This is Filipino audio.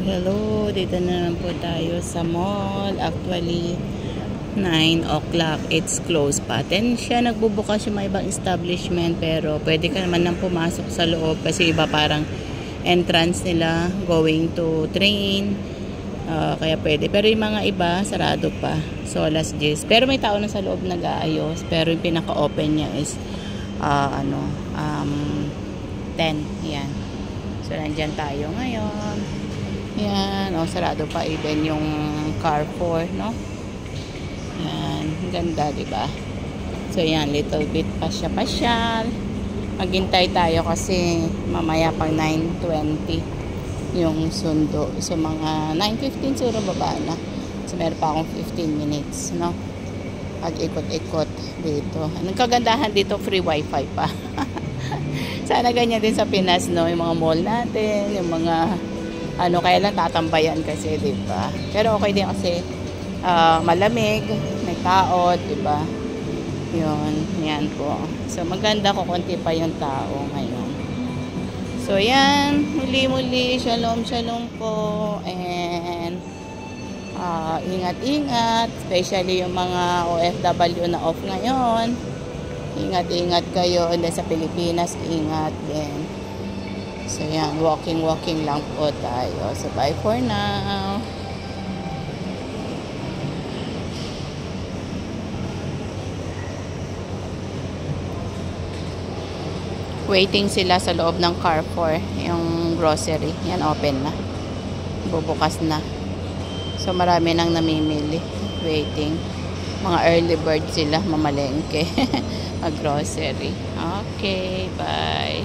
Hello, dito na naman po tayo sa mall. Actually, 9 o'clock. It's closed pa. Then siya nagbubukas yung mga ibang establishment, pero pwede ka naman nang pumasok sa loob kasi iba parang entrance nila going to train. Kaya pwede. Pero yung mga iba, sarado pa. So, alas 10. Pero may tao na sa loob nag-aayos. Pero yung pinaka-open niya is 10. Yan. So, nandyan tayo ngayon. Yan. O, sarado pa even yung Carrefour, no? Yan. Ganda, diba? So, yan. Little bit pasya-pasyal. Maghintay tayo kasi mamaya pang 9:20 yung sundo. So, mga 9:15 siguro baba na. So, meron pa akong 15 minutes, no? Pag-ikot-ikot dito. Anong kagandahan dito? Free wifi pa. Sana ganyan din sa Pinas, no? Yung mga mall natin, yung mga kaya lang tatambayan kasi, diba? Pero okay din kasi malamig, may tao, diba? Yun, yan po. So, maganda ko konti pa yung tao ngayon. So, yan. Muli-muli, shalom po. And ingat-ingat. Especially yung mga OFW na off ngayon. Ingat-ingat kayo. And sa Pilipinas, ingat din. So, yan. Walking lang po tayo. So, bye for now. Waiting sila sa loob ng Carrefour. Yung grocery. Yan, open na. Bubukas na. So, marami nang namimili. Waiting. Mga early bird sila. Mamalengke. Mag-grocery. Okay, bye.